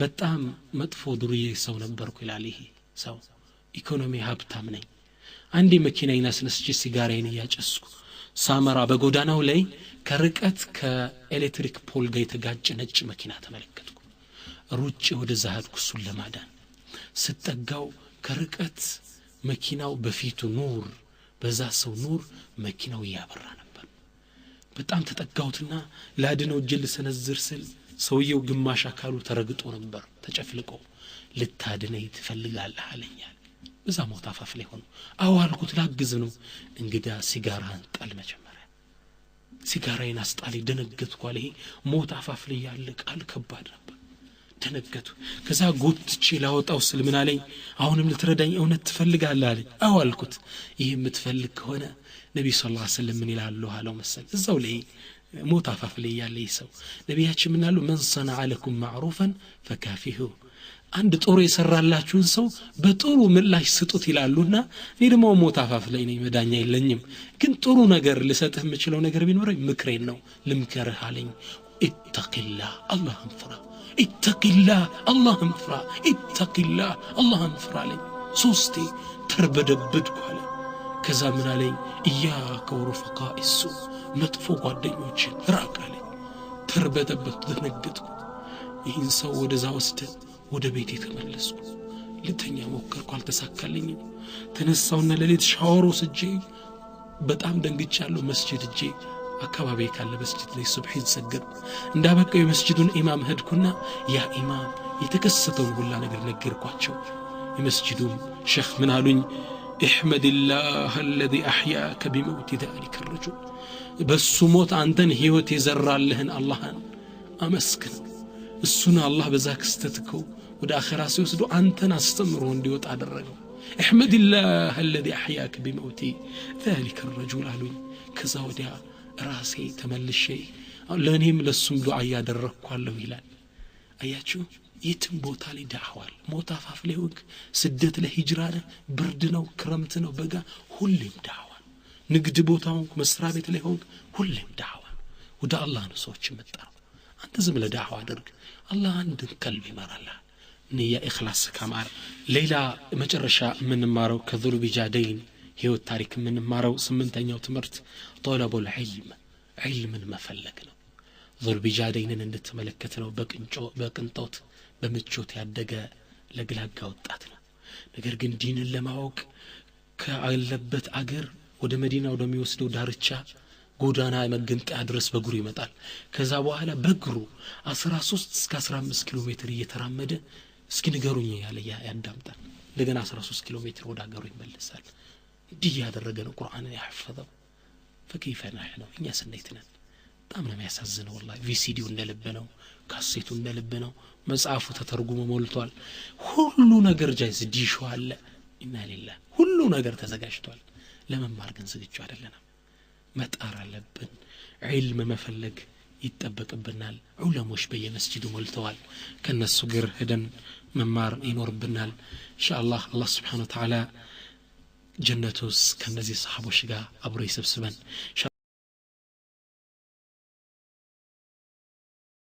በጣም መጥፎ ዱርዬ ሰው ነበርኩ ይላል ይሄ ሰው ኢኮኖሚ ሀብታም ነኝ አንዴ መኪናዬን አስነስቼ ሲጋራዬን እያጨስኩ ሳመራ በጎዳናው ላይ ከርቀት ከኤሌክትሪክ ፖል ጋር የተጋጨ ነጭ መኪና ተመለከትኩ ሩጬ ወደዛ ሄድኩ እሱን ለማዳን ስጠጋው ከርቀት መኪናው በፊቱ ኑር በዛ ሰው ኑር መኪናው ያበራ ነበር በጣም ተጠጋውትና ላድነው እጅል ሰነዝር ስል ሰውየው ግማሽ አካሉ ተረግጦ ነበር ተጨፍልቆ ልታድነኝ ትፈልጋለህ አለኛል በዛ ሞት አፋፍ ላይ ሆኖ አዋልኩት ላግዝ ነው እንግዳ ሲጋራን ጣል መጀመሪያ ሲጋራዬን አስጣለኝ ደነገጥኩ አለ ሞት አፋፍ ላይ ያለ ቃል ከባድ ነበር ደነገጥኩ ከዛ ጎትቼ ላወጣው ስል ምን አለኝ አሁንም ልትረዳኝ እውነት ትፈልጋለህ አለኝ አዋልኩት ይሄ የምትፈልግ ከሆነ ነብዩ ሰለላሁ ዐለይሂ ወሰለም ምን ይላሉ አለው መሰል እዛው ላይ ሞት አፋፍ ላይ ያለ ሰው ነብያችን ምን አሉ من صنع لكم معروفا فكافئوه አንድ ጥሩ የሰራላችሁን ሰው በጥሩ ምላሽ ስጡት ይላሉና እኔ ደግሞ ሞት አፋፍ ላይ ነኝ መዳኛ የለኝም ግን ጥሩ ነገር ልሰጥህ የምችለው ነገር ቢኖር ምክሬን ነው ልምከርህ አለኝ ኢተቂላህ አላህን ፍራ ኢተቂላህ አላህን ፍራ ኢተቂላህ አላህን ፍራ አለኝ ሶስቴ ተርበደብድኩ አለ ከዛ ምን አለኝ ኢያከ ወረፈቃ እሱ መጥፎ ጓደኞችን ራቅ አለኝ ተርበደብድኩ ደነገጥኩ ይህን ሰው ወደዛ ወስደን ወደ ቤቴ ተመለስኩ ልተኛ ሞከርኩ አልተሳካልኝም ተነሳውና ለሌት ሻወር ወስጄ በጣም ደንግጫለሁ መስጂድ እጄ አካባቢ ካለ መስጂድ ላይ ሱብሂን ሰገድኩ እንዳበቀው የመስጂዱን ኢማም ሄድኩና ያ ኢማም የተከሰተውን ሁላ ነገር ነገርኳቸው የመስጂዱም ሼኽ ምን አሉኝ احمد الله الذي احياك بموت ذلك الرجل በሱ ሞት አንተን ህይወት የዘራልህን አላህን አመስግን እሱን አላህ በዛ ክስተትኮ ወደ አኺራ ሲወስዱ አንተን አስተምሮ እንዲወጣ አደረገው احمد الله الذي احياك بموت ذلك الرجل አሉኝ ከዛ ወዲያ ራሴ ተመልሼ ለኔም ለሱም ዱዓ ያደረኳለሁ ይላል አያችሁ የትም ቦታ ላይ ዳዕዋል ሞት አፋፍ ላይ ወግ ስደት ለሂጅራ ብርድ ነው ክረምት ነው በጋ ሁሌም ዳዕዋ ንግድ ቦታው መስራ ቤት ላይ ሆንክ ሁሌም ዳዕዋ ወደ አላህ ነው ሰዎች መጣው አንተ ዝም ለዳዕዋ አድርግ አላህ አንድ ቀልብ ይመራል ንያ ኢኽላስ ከማር ሌላ መጨረሻ ምን ማረው ከذل بجادين ህይወት ታሪክ ምን ማረው ስምንተኛው ትምርት طلب العلم علምን መፈለግ ነው ذل بجادين እንድትመለከት ነው በቅንጦት በምቾት ያደገ ለግላጋ ወጣት ነው ነገር ግን ዲንን ለማወቅ ከአለበት አገር ወደ መዲና ወደሚወስደው ዳርቻ ጎዳና መገንጠያ ድረስ በእግሩ ይመጣል ከዛ በኋላ በእግሩ 13 እስከ 15 ኪሎ ሜትር እየተራመደ እስኪ ንገሩኝ ያለ ያዳምጣል ለገና 13 ኪሎ ሜትር ወደ አገሩ ይመለሳል እንዲህ ያደረገ ነው ቁርአንን ያሐፈዘው فكيف نحن እኛ ስንይተና በጣም ነው የሚያሳዝነው والله ቪሲዲው እንደልበነው ካሴቱ እንደልበነው መጽሐፉ ተተርጉሞ ሞልቷል ሁሉ ነገር ጃይዝ ዲሹ አለ ኢና ሊላህ ሁሉ ነገር ተዘጋጅቷል ለመማር ግን ዝግጁ አይደለንም መጣር አለብን ዒልም መፈለግ ይተበቀብናል ዑለሞች በየመስጂዱ ሞልተዋል ከነሱ ግር ሄደን መማር ይኖርብናል ኢንሻአላህ አላህ Subhanahu Wa Ta'ala ጀነቱስ ከነዚህ ሰሃቦች ጋር አብሮ ይሰብስበን